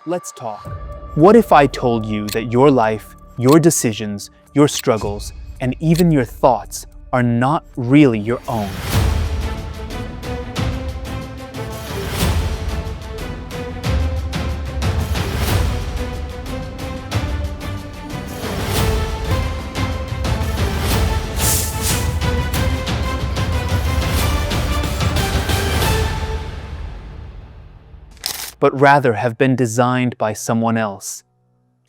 Let's talk. What if I told you that your life, your decisions, your struggles, and even your thoughts are not really your own? But rather have been designed by someone else.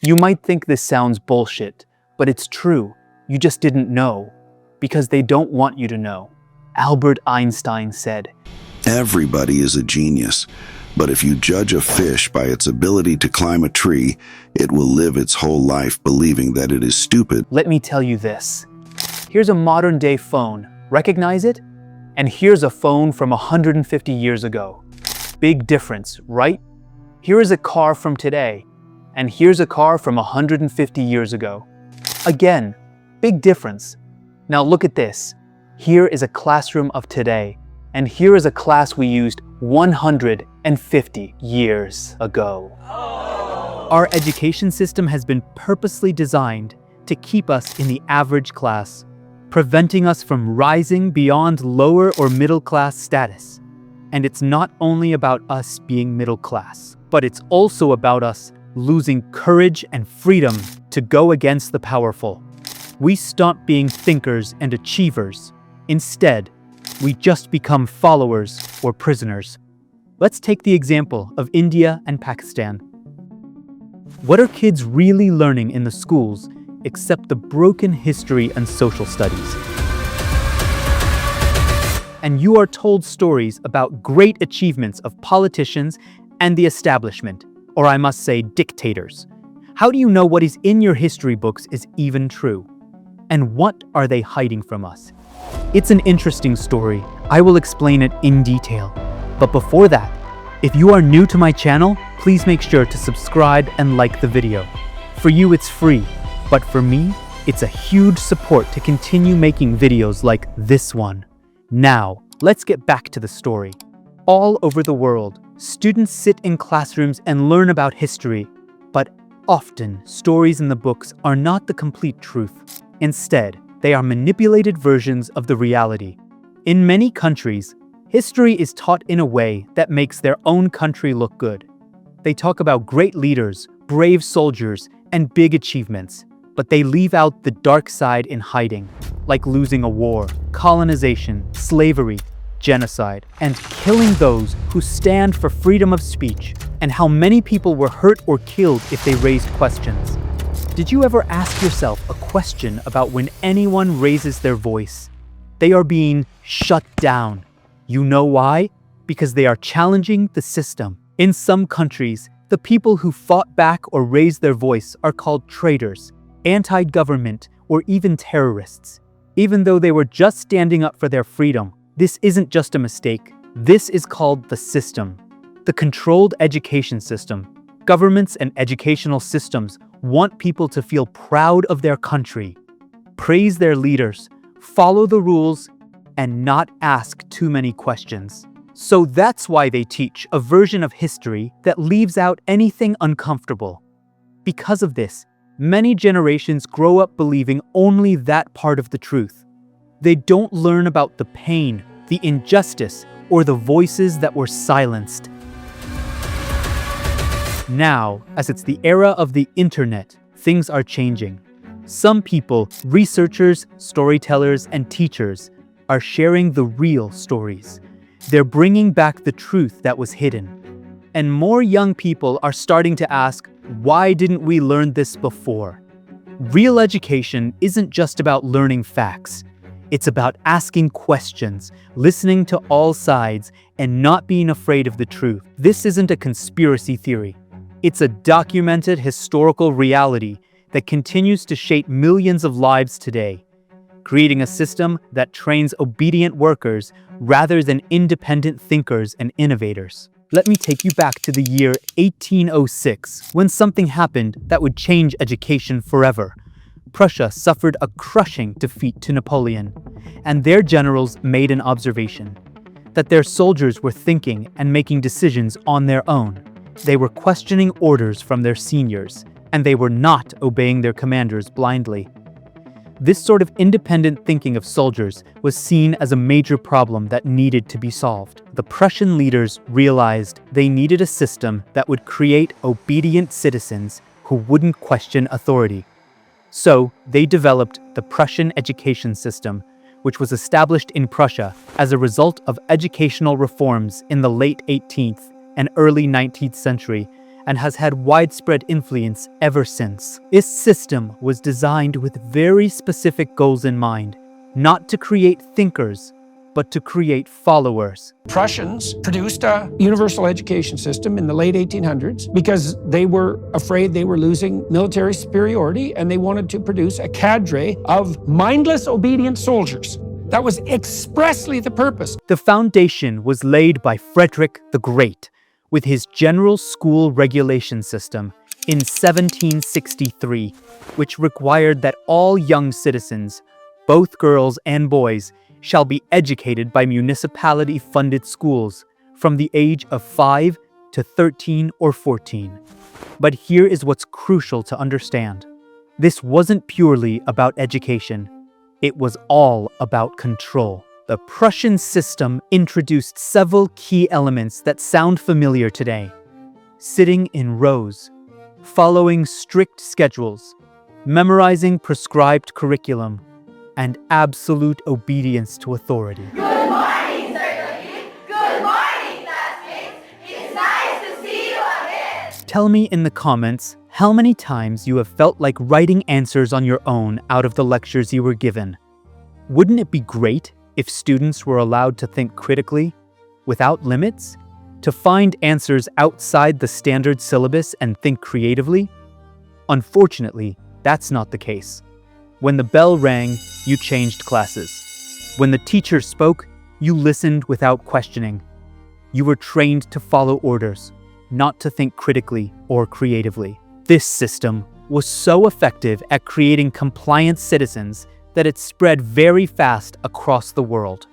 You might think this sounds bullshit, but it's true. You just didn't know, because they don't want you to know. Albert Einstein said, "Everybody is a genius, but if you judge a fish by its ability to climb a tree, it will live its whole life believing that it is stupid." Let me tell you this. Here's a modern-day phone. Recognize it? And here's a phone from 150 years ago. Big difference, right? Here is a car from today, and here's a car from 150 years ago. Again, big difference. Now look at this. Here is a classroom of today, and here is a class we used 150 years ago. Our education system has been purposely designed to keep us in the average class, preventing us from rising beyond lower or middle class status. And it's not only about us being middle class, but it's also about us losing courage and freedom to go against the powerful. We stop being thinkers and achievers. Instead, we just become followers or prisoners. Let's take the example of India and Pakistan. What are kids really learning in the schools except the broken history and social studies? And you are told stories about great achievements of politicians and the establishment, or I must say dictators. How do you know what is in your history books is even true? And what are they hiding from us? It's an interesting story. I will explain it in detail. But before that, if you are new to my channel, please make sure to subscribe and like the video. For you, it's free, but for me, it's a huge support to continue making videos like this one. Now, let's get back to the story. All over the world, students sit in classrooms and learn about history, but often stories in the books are not the complete truth. Instead, they are manipulated versions of the reality. In many countries, history is taught in a way that makes their own country look good. They talk about great leaders, brave soldiers, and big achievements, but they leave out the dark side in hiding, like losing a war, colonization, slavery, genocide, and killing those who stand for freedom of speech, and how many people were hurt or killed if they raised questions. Did you ever ask yourself a question about when anyone raises their voice? They are being shut down. You know why? Because they are challenging the system. In some countries, the people who fought back or raised their voice are called traitors, anti-government, or even terrorists. Even though they were just standing up for their freedom, this isn't just a mistake. This is called the system. The controlled education system. Governments and educational systems want people to feel proud of their country, praise their leaders, follow the rules, and not ask too many questions. So that's why they teach a version of history that leaves out anything uncomfortable. Because of this, many generations grow up believing only that part of the truth. They don't learn about the pain, the injustice, or the voices that were silenced. Now, as it's the era of the internet, things are changing. Some people, researchers, storytellers, and teachers, are sharing the real stories. They're bringing back the truth that was hidden. And more young people are starting to ask, why didn't we learn this before? Real education isn't just about learning facts. It's about asking questions, listening to all sides, and not being afraid of the truth. This isn't a conspiracy theory. It's a documented historical reality that continues to shape millions of lives today, creating a system that trains obedient workers rather than independent thinkers and innovators. Let me take you back to the year 1806, when something happened that would change education forever. Prussia suffered a crushing defeat to Napoleon, and their generals made an observation that their soldiers were thinking and making decisions on their own, They were questioning orders from their seniors, and they were not obeying their commanders blindly. This sort of independent thinking of soldiers was seen as a major problem that needed to be solved. The Prussian leaders realized they needed a system that would create obedient citizens who wouldn't question authority. So, they developed the Prussian education system, which was established in Prussia as a result of educational reforms in the late 18th and early 19th century, and has had widespread influence ever since. This system was designed with very specific goals in mind, not to create thinkers, but to create followers. Prussians produced a universal education system in the late 1800s because they were afraid they were losing military superiority, and they wanted to produce a cadre of mindless, obedient soldiers. That was expressly the purpose. The foundation was laid by Frederick the Great with his general school regulation system in 1763, which required that all young citizens, both girls and boys, shall be educated by municipality-funded schools from the age of 5 to 13 or 14. But here is what's crucial to understand. This wasn't purely about education. It was all about control. The Prussian system introduced several key elements that sound familiar today. Sitting in rows, following strict schedules, memorizing prescribed curriculum, and absolute obedience to authority. Good morning, Sir Cookie. Good morning, classmates. It's nice to see you again. Tell me in the comments how many times you have felt like writing answers on your own out of the lectures you were given. Wouldn't it be great if students were allowed to think critically, without limits, to find answers outside the standard syllabus and think creatively? Unfortunately, that's not the case. When the bell rang, you changed classes. When the teacher spoke, you listened without questioning. You were trained to follow orders, not to think critically or creatively. This system was so effective at creating compliant citizens that it spread very fast across the world.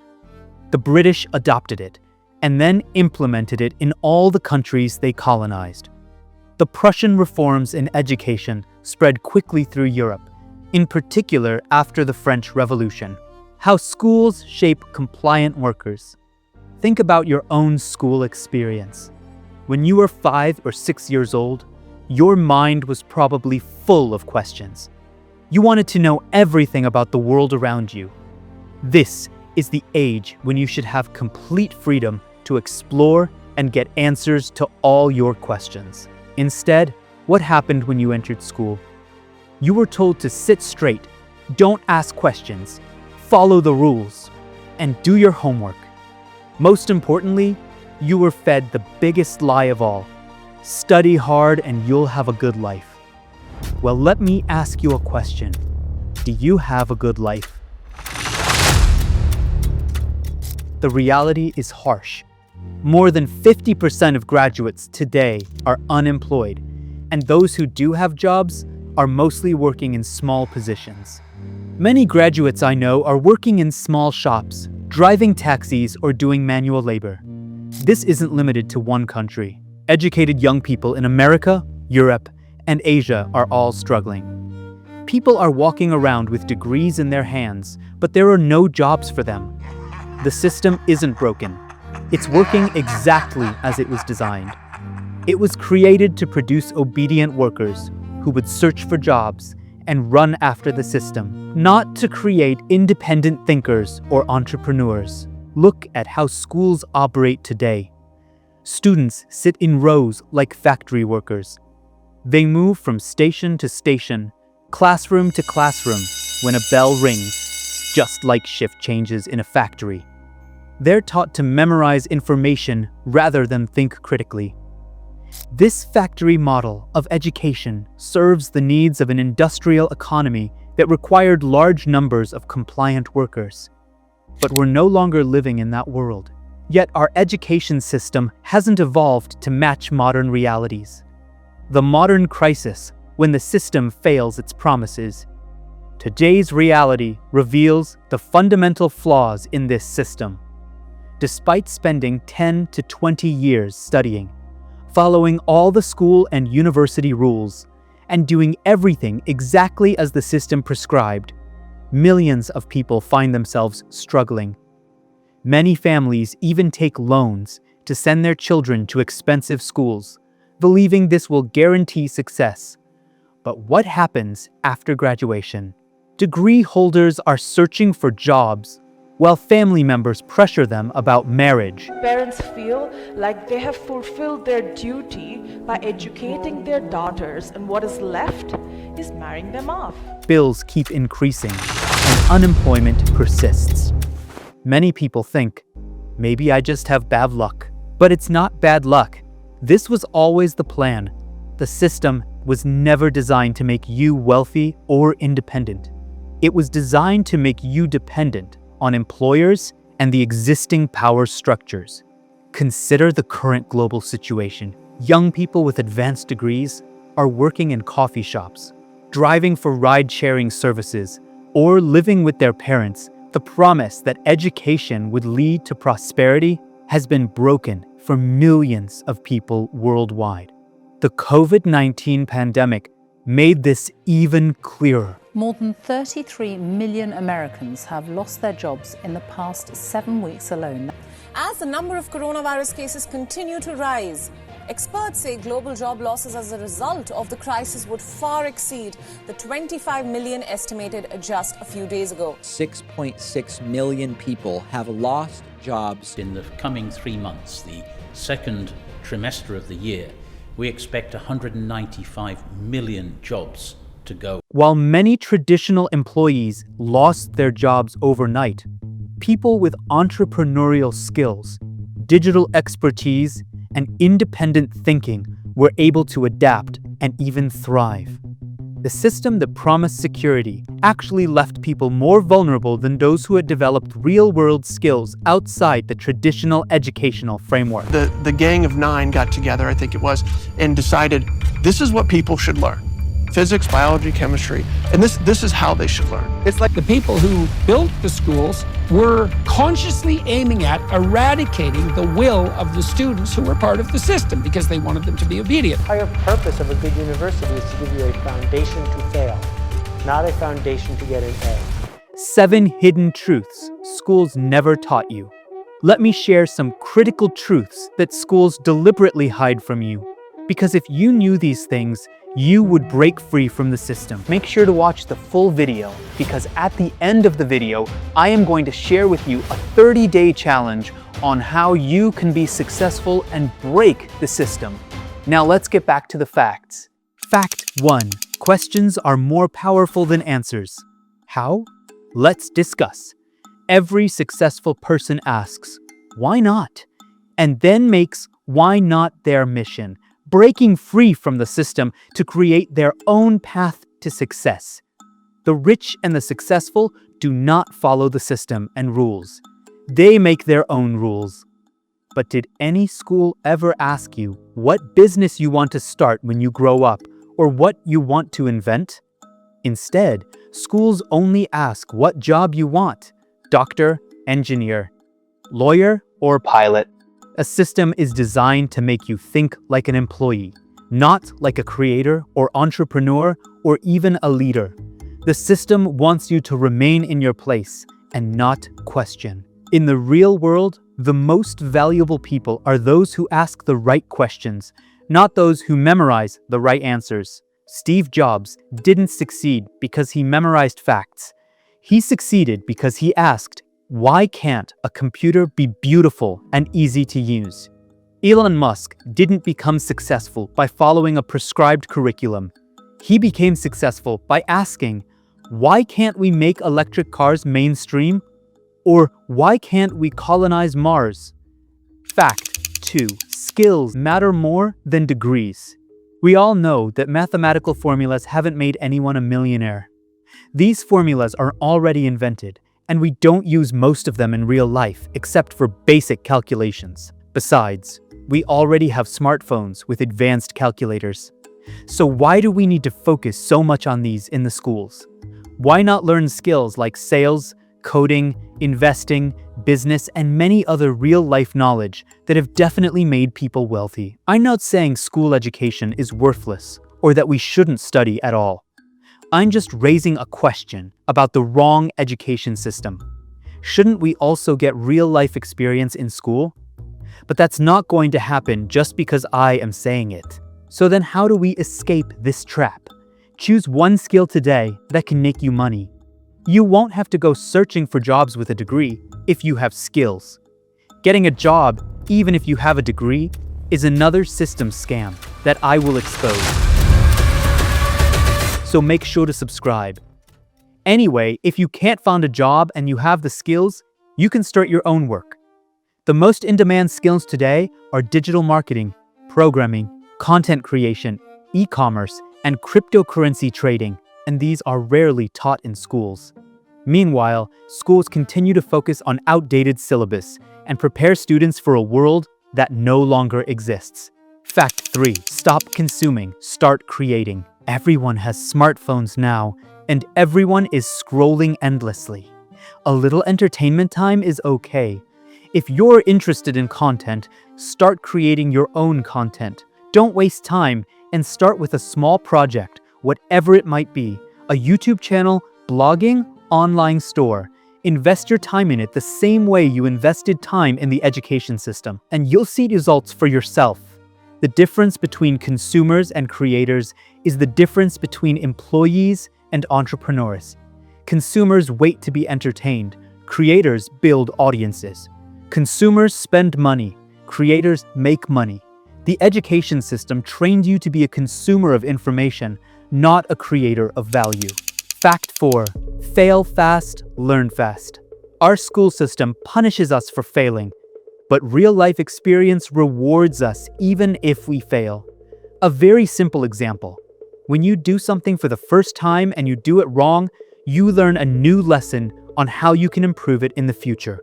The British adopted it, and then implemented it in all the countries they colonized. The Prussian reforms in education spread quickly through Europe, in particular after the French Revolution. How schools shape compliant workers. Think about your own school experience. When you were 5 or 6 years old, your mind was probably full of questions. You wanted to know everything about the world around you. This is the age when you should have complete freedom to explore and get answers to all your questions. Instead, what happened when you entered school? You were told to sit straight, don't ask questions, follow the rules, and do your homework. Most importantly, you were fed the biggest lie of all. Study hard and you'll have a good life. Well, let me ask you a question. Do you have a good life? The reality is harsh. More than 50% of graduates today are unemployed, and those who do have jobs are mostly working in small positions. Many graduates I know are working in small shops, driving taxis, or doing manual labor. This isn't limited to one country. Educated young people in America, Europe, and Asia are all struggling. People are walking around with degrees in their hands, but there are no jobs for them. The system isn't broken. It's working exactly as it was designed. It was created to produce obedient workers who would search for jobs and run after the system, not to create independent thinkers or entrepreneurs. Look at how schools operate today. Students sit in rows like factory workers. They move from station to station, classroom to classroom when a bell rings, just like shift changes in a factory. They're taught to memorize information rather than think critically. This factory model of education serves the needs of an industrial economy that required large numbers of compliant workers. But we're no longer living in that world. Yet our education system hasn't evolved to match modern realities. The modern crisis, when the system fails its promises. Today's reality reveals the fundamental flaws in this system. Despite spending 10 to 20 years studying, following all the school and university rules, and doing everything exactly as the system prescribed. Millions of people find themselves struggling. Many families even take loans to send their children to expensive schools, believing this will guarantee success. But what happens after graduation? Degree holders are searching for jobs, while family members pressure them about marriage. Parents feel like they have fulfilled their duty by educating their daughters, and what is left is marrying them off. Bills keep increasing, and unemployment persists. Many people think, maybe I just have bad luck. But it's not bad luck. This was always the plan. The system was never designed to make you wealthy or independent. It was designed to make you dependent on employers and the existing power structures. Consider the current global situation. Young people with advanced degrees are working in coffee shops, driving for ride-sharing services, or living with their parents. The promise that education would lead to prosperity has been broken for millions of people worldwide. The COVID-19 pandemic made this even clearer. More than 33 million Americans have lost their jobs in the past 7 weeks alone. As the number of coronavirus cases continue to rise, experts say global job losses as a result of the crisis would far exceed the 25 million estimated just a few days ago. 6.6 million people have lost jobs. In the coming 3 months, the second trimester of the year, we expect 195 million jobs to go. While many traditional employees lost their jobs overnight, people with entrepreneurial skills, digital expertise, and independent thinking were able to adapt and even thrive. The system that promised security actually left people more vulnerable than those who had developed real-world skills outside the traditional educational framework. The Gang of Nine got together, I think it was, and decided this is what people should learn. Physics, biology, chemistry, and this is how they should learn. It's like the people who built the schools were consciously aiming at eradicating the will of the students who were part of the system because they wanted them to be obedient. The entire purpose of a good university is to give you a foundation to fail, not a foundation to get an A. 7 hidden truths schools never taught you. Let me share some critical truths that schools deliberately hide from you. Because if you knew these things, you would break free from the system. Make sure to watch the full video, because at the end of the video, I am going to share with you a 30-day challenge on how you can be successful and break the system. Now let's get back to the facts. Fact 1. Questions are more powerful than answers. How? Let's discuss. Every successful person asks, why not? And then makes why not their mission, breaking free from the system to create their own path to success. The rich and the successful do not follow the system and rules. They make their own rules. But did any school ever ask you what business you want to start when you grow up, or what you want to invent? Instead, schools only ask what job you want: doctor, engineer, lawyer, or pilot. A system is designed to make you think like an employee, not like a creator or entrepreneur or even a leader. The system wants you to remain in your place and not question. In the real world, the most valuable people are those who ask the right questions, not those who memorize the right answers. Steve Jobs didn't succeed because he memorized facts. He succeeded because he asked, why can't a computer be beautiful and easy to use? Elon Musk didn't become successful by following a prescribed curriculum. He became successful by asking, why can't we make electric cars mainstream? Or why can't we colonize Mars? Fact 2. Skills matter more than degrees. We all know that mathematical formulas haven't made anyone a millionaire. These formulas are already invented, and we don't use most of them in real life except for basic calculations. Besides, we already have smartphones with advanced calculators. So why do we need to focus so much on these in the schools? Why not learn skills like sales, coding, investing, business, and many other real-life knowledge that have definitely made people wealthy. I'm not saying school education is worthless or that we shouldn't study at all. I'm just raising a question about the wrong education system. Shouldn't we also get real-life experience in school? But that's not going to happen just because I am saying it. So then how do we escape this trap? Choose one skill today that can make you money. You won't have to go searching for jobs with a degree if you have skills. Getting a job, even if you have a degree, is another system scam that I will expose. So make sure to subscribe. Anyway, if you can't find a job and you have the skills, you can start your own work. The most in-demand skills today are digital marketing, programming, content creation, e-commerce, and cryptocurrency trading, and these are rarely taught in schools. Meanwhile, schools continue to focus on outdated syllabus and prepare students for a world that no longer exists. Fact 3. Stop consuming, start creating. Everyone has smartphones now, and everyone is scrolling endlessly. A little entertainment time is okay. If you're interested in content, start creating your own content. Don't waste time and start with a small project, whatever it might be. A YouTube channel, blogging, online store. Invest your time in it the same way you invested time in the education system, and you'll see results for yourself. The difference between consumers and creators is the difference between employees and entrepreneurs. Consumers wait to be entertained. Creators build audiences. Consumers spend money. Creators make money. The education system trained you to be a consumer of information, not a creator of value. Fact 4. Fail fast, learn fast. Our school system punishes us for failing, but real-life experience rewards us even if we fail. A very simple example. When you do something for the first time and you do it wrong, you learn a new lesson on how you can improve it in the future.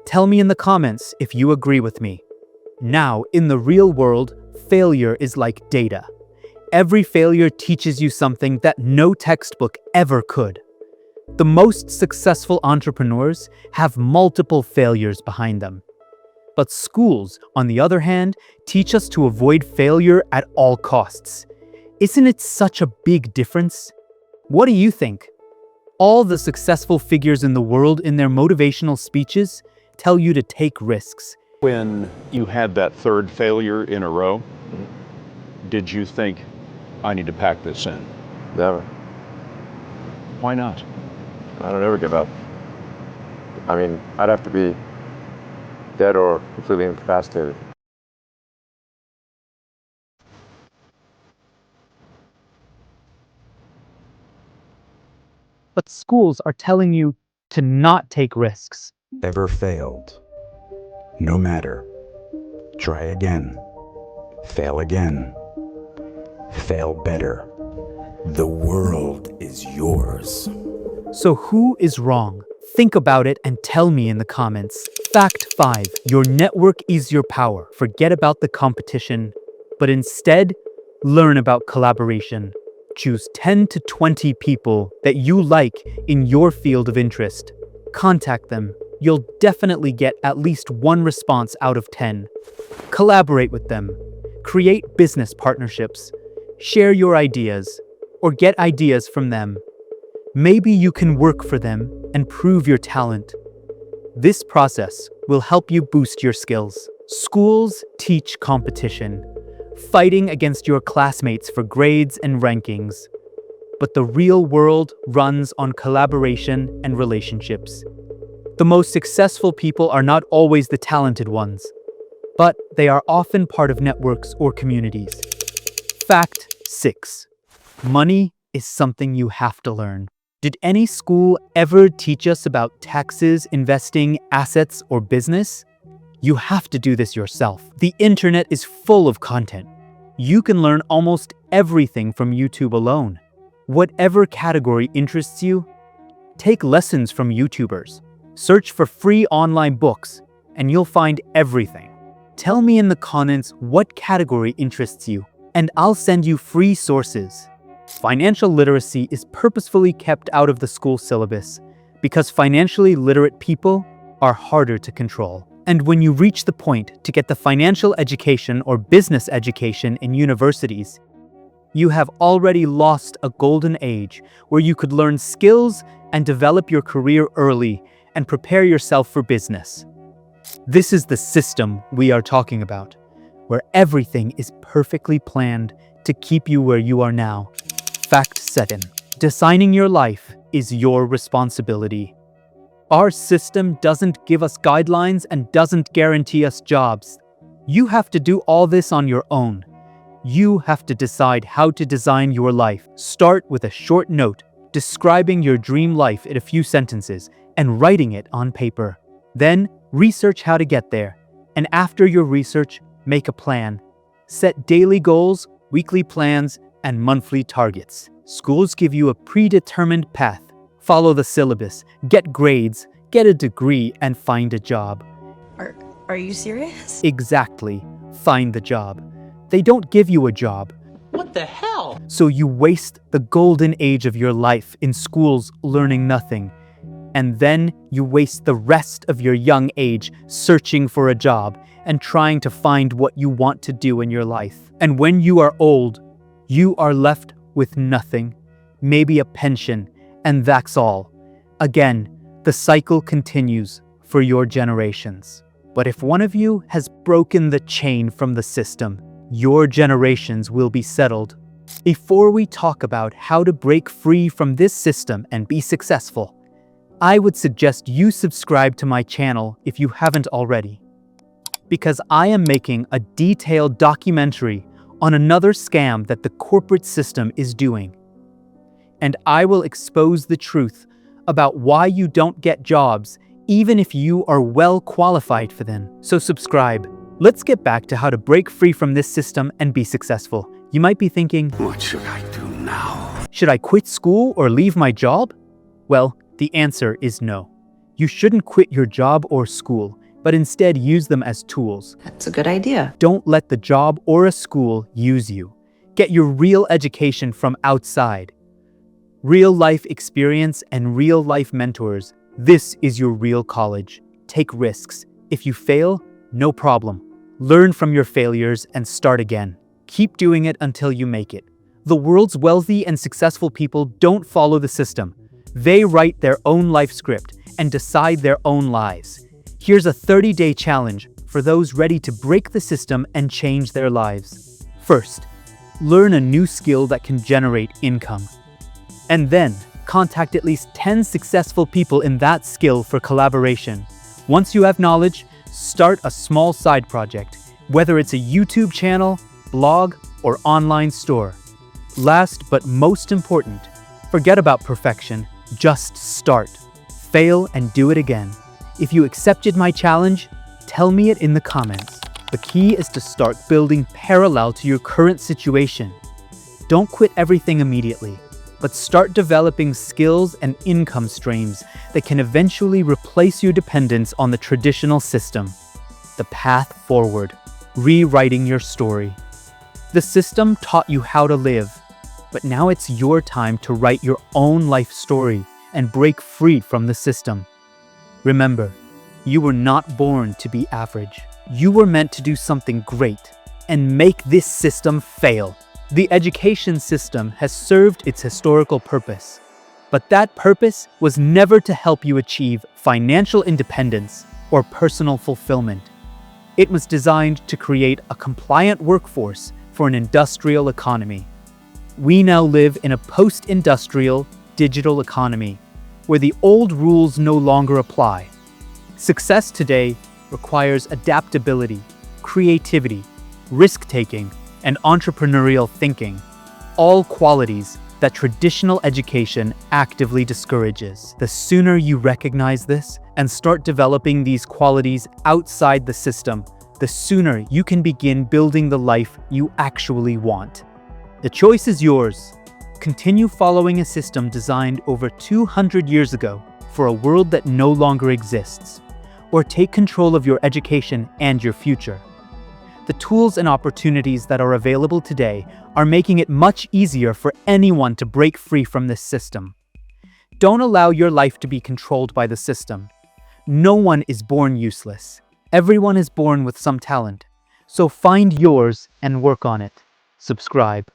Tell me in the comments if you agree with me. Now, in the real world, failure is like data. Every failure teaches you something that no textbook ever could. The most successful entrepreneurs have multiple failures behind them. But schools, on the other hand, teach us to avoid failure at all costs. Isn't it such a big difference? What do you think? All the successful figures in the world in their motivational speeches tell you to take risks. When you had that third failure in a row, did you think, I need to pack this in? Never. Why not? I don't ever give up. I mean, I'd have to be dead or completely incapacitated. But schools are telling you to not take risks. Never failed. No matter. Try again. Fail again. Fail better. The world is yours. So who is wrong? Think about it and tell me in the comments. Fact 5. Your network is your power. Forget about the competition, but instead, learn about collaboration. Choose 10 to 20 people that you like in your field of interest. Contact them. You'll definitely get at least one response out of 10. Collaborate with them. Create business partnerships. Share your ideas, or get ideas from them. Maybe you can work for them and prove your talent. This process will help you boost your skills. Schools teach competition, fighting against your classmates for grades and rankings. But the real world runs on collaboration and relationships. The most successful people are not always the talented ones, but they are often part of networks or communities. Fact 6. Money is something you have to learn. Did any school ever teach us about taxes, investing, assets, or business? You have to do this yourself. The internet is full of content. You can learn almost everything from YouTube alone. Whatever category interests you, take lessons from YouTubers. Search for free online books, and you'll find everything. Tell me in the comments what category interests you, and I'll send you free sources. Financial literacy is purposefully kept out of the school syllabus because financially literate people are harder to control. And when you reach the point to get the financial education or business education in universities, you have already lost a golden age where you could learn skills and develop your career early and prepare yourself for business. This is the system we are talking about, where everything is perfectly planned to keep you where you are now. Fact 7. Designing your life is your responsibility. Our system doesn't give us guidelines and doesn't guarantee us jobs. You have to do all this on your own. You have to decide how to design your life. Start with a short note describing your dream life in a few sentences and writing it on paper. Then research how to get there. And after your research, make a plan. Set daily goals, weekly plans, and monthly targets. Schools give you a predetermined path. Follow the syllabus, get grades, get a degree, and find a job. Are you serious? Exactly. Find the job. They don't give you a job. What the hell? So you waste the golden age of your life in schools learning nothing. And then you waste the rest of your young age searching for a job and trying to find what you want to do in your life. And when you are old, you are left with nothing, maybe a pension, and that's all. Again, the cycle continues for your generations. But if one of you has broken the chain from the system, your generations will be settled. Before we talk about how to break free from this system and be successful, I would suggest you subscribe to my channel if you haven't already, because I am making a detailed documentary on another scam that the corporate system is doing. And I will expose the truth about why you don't get jobs even if you are well qualified for them. So subscribe. Let's get back to how to break free from this system and be successful. You might be thinking, what should I do now? Should I quit school or leave my job? Well, the answer is no. You shouldn't quit your job or school, but instead use them as tools. That's a good idea. Don't let the job or a school use you. Get your real education from outside. Real life experience and real life mentors. This is your real college. Take risks. If you fail, no problem. Learn from your failures and start again. Keep doing it until you make it. The world's wealthy and successful people don't follow the system. They write their own life script and decide their own lives. Here's a 30-day challenge for those ready to break the system and change their lives. First, learn a new skill that can generate income. And then, contact at least 10 successful people in that skill for collaboration. Once you have knowledge, start a small side project, whether it's a YouTube channel, blog, or online store. Last but most important, forget about perfection. Just start. Fail and do it again. If you accepted my challenge, tell me it in the comments. The key is to start building parallel to your current situation. Don't quit everything immediately, but start developing skills and income streams that can eventually replace your dependence on the traditional system. The path forward. Rewriting your story. The system taught you how to live, but now it's your time to write your own life story and break free from the system. Remember, you were not born to be average. You were meant to do something great and make this system fail. The education system has served its historical purpose, but that purpose was never to help you achieve financial independence or personal fulfillment. It was designed to create a compliant workforce for an industrial economy. We now live in a post-industrial digital economy where the old rules no longer apply. Success today requires adaptability, creativity, risk-taking, and entrepreneurial thinking, all qualities that traditional education actively discourages. The sooner you recognize this and start developing these qualities outside the system, the sooner you can begin building the life you actually want. The choice is yours. Continue following a system designed over 200 years ago for a world that no longer exists, or take control of your education and your future. The tools and opportunities that are available today are making it much easier for anyone to break free from this system. Don't allow your life to be controlled by the system. No one is born useless. Everyone is born with some talent. So find yours and work on it. Subscribe.